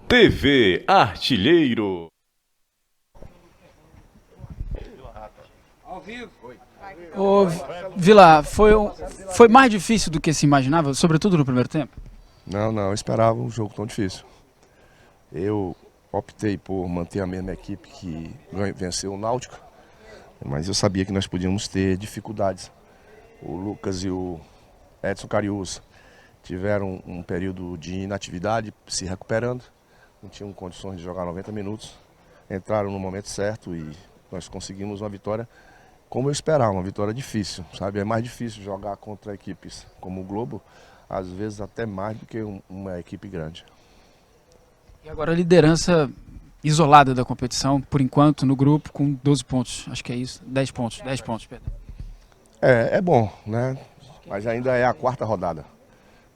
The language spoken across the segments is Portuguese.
TV Artilheiro. Ô, Vila, foi mais difícil do que se imaginava, sobretudo no primeiro tempo? Não, eu esperava um jogo tão difícil. Eu optei por manter a mesma equipe que venceu o Náutico, mas eu sabia que nós podíamos ter dificuldades. O Lucas e o Edson Cariús tiveram um período de inatividade, se recuperando, não tinham condições de jogar 90 minutos. Entraram no momento certo e nós conseguimos uma vitória como eu esperava, uma vitória difícil, sabe? É mais difícil jogar contra equipes como o Globo, às vezes até mais do que uma equipe grande. E agora a liderança isolada da competição, por enquanto, no grupo, com 12 pontos. Acho que é isso, 10 pontos, perdão. É bom, né? Mas ainda é a quarta rodada.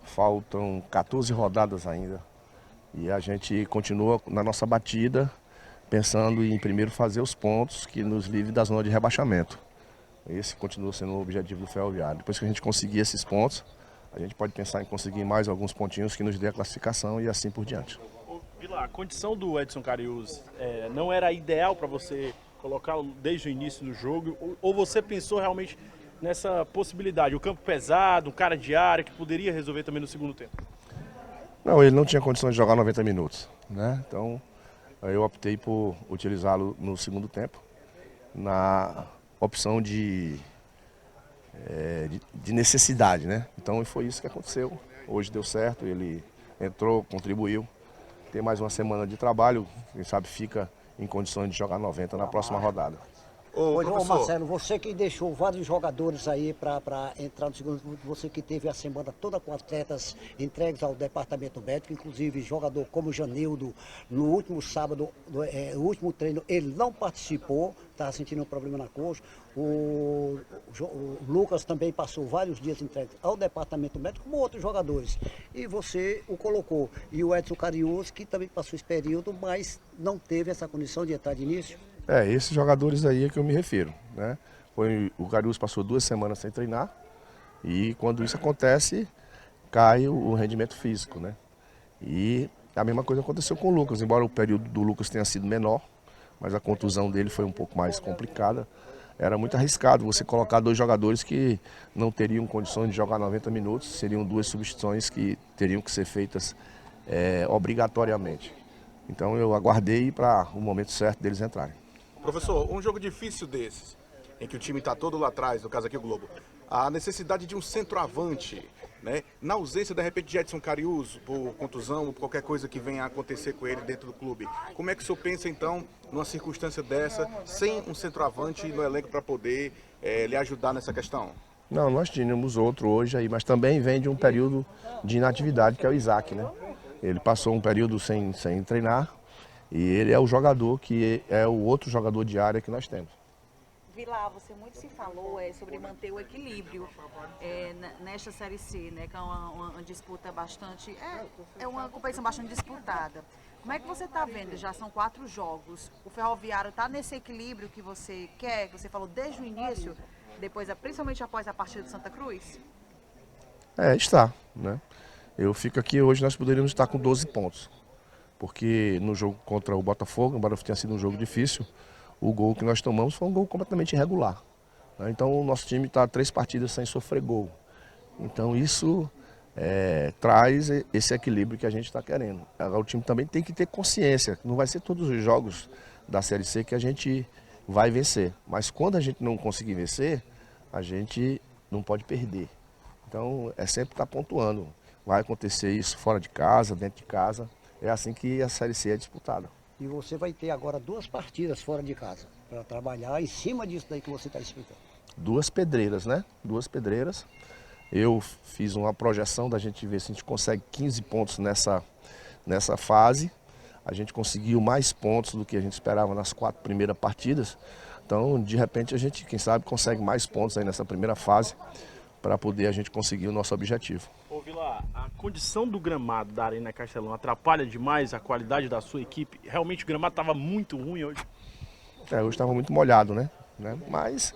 Faltam 14 rodadas ainda. E a gente continua na nossa batida, pensando em primeiro fazer os pontos que nos livre da zona de rebaixamento. Esse continua sendo o objetivo do Ferroviário. Depois que a gente conseguir esses pontos, a gente pode pensar em conseguir mais alguns pontinhos que nos dê a classificação e assim por diante. Vila, a condição do Edson Cariús não era ideal para você colocá-lo desde o início do jogo? Ou você pensou realmente nessa possibilidade? O campo pesado, um cara de área que poderia resolver também no segundo tempo? Não, ele não tinha condições de jogar 90 minutos, né? Então eu optei por utilizá-lo no segundo tempo, na opção de necessidade, né? Então foi isso que aconteceu. Hoje deu certo, ele entrou, contribuiu. Tem mais uma semana de trabalho, quem sabe fica em condições de jogar 90 na próxima rodada. Ô Marcelo, você que deixou vários jogadores aí para entrar no segundo, você que teve a semana toda com atletas entregues ao departamento médico, inclusive jogador como Janildo, no último sábado, o último treino, ele não participou, estava sentindo um problema na coxa. O Lucas também passou vários dias entregues ao departamento médico, como outros jogadores. E você o colocou. E o Edson Cariús, que também passou esse período, mas não teve essa condição de entrar de início. Esses jogadores aí é que eu me refiro, né? O Cariús passou 2 semanas sem treinar e quando isso acontece, cai o rendimento físico, né? E a mesma coisa aconteceu com o Lucas, embora o período do Lucas tenha sido menor, mas a contusão dele foi um pouco mais complicada. Era muito arriscado você colocar 2 jogadores que não teriam condições de jogar 90 minutos, seriam 2 substituições que teriam que ser feitas obrigatoriamente. Então eu aguardei para o momento certo deles entrarem. Professor, um jogo difícil desses, em que o time está todo lá atrás, no caso aqui o Globo, a necessidade de um centroavante, né? Na ausência, de repente, de Edson Cariús, por contusão ou qualquer coisa que venha a acontecer com ele dentro do clube, como é que o senhor pensa, então, numa circunstância dessa, sem um centroavante no elenco para poder lhe ajudar nessa questão? Não, nós tínhamos outro hoje aí, mas também vem de um período de inatividade, que é o Isaac, né? Ele passou um período sem treinar. E ele é o jogador que é o outro jogador de área que nós temos. Vila, você muito se falou sobre manter o equilíbrio nesta Série C, né? Que é uma disputa bastante... É uma competição bastante disputada. Como é que você está vendo? Já são 4 jogos. O Ferroviário está nesse equilíbrio que você quer, que você falou desde o início, principalmente após a partida do Santa Cruz? Está, né? Eu fico aqui hoje, nós poderíamos estar com 12 pontos. Porque no jogo contra o Botafogo, embora tenha sido um jogo difícil, o gol que nós tomamos foi um gol completamente irregular. Então o nosso time está 3 partidas sem sofrer gol. Então isso traz esse equilíbrio que a gente está querendo. O time também tem que ter consciência, não vai ser todos os jogos da Série C que a gente vai vencer. Mas quando a gente não conseguir vencer, a gente não pode perder. Então é sempre estar pontuando. Vai acontecer isso fora de casa, dentro de casa. É assim que a Série C é disputada. E você vai ter agora 2 partidas fora de casa, para trabalhar em cima disso daí que você está explicando. 2 pedreiras, né? 2 pedreiras. Eu fiz uma projeção da gente ver se a gente consegue 15 pontos nessa fase. A gente conseguiu mais pontos do que a gente esperava nas 4 primeiras partidas. Então, de repente, a gente, quem sabe, consegue mais pontos aí nessa primeira fase para poder a gente conseguir o nosso objetivo. Ô Vila, a condição do gramado da Arena Castelão atrapalha demais a qualidade da sua equipe? Realmente o gramado estava muito ruim hoje? Hoje estava muito molhado, né? Mas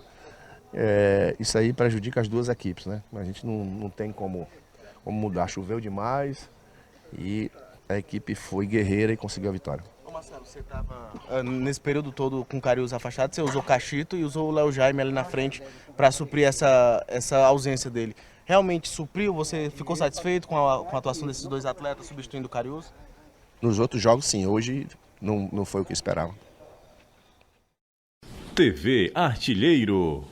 isso aí prejudica as 2 equipes, né? A gente não tem como mudar. Choveu demais e a equipe foi guerreira e conseguiu a vitória. Ô Marcelo, você estava nesse período todo com o Cariús afastado, você usou Cachito e usou o Léo Jaime ali na frente para suprir essa ausência dele. Realmente supriu? Você ficou satisfeito com a atuação desses dois atletas substituindo o Cariús? Nos outros jogos, sim. Hoje não foi o que esperava. TV Artilheiro.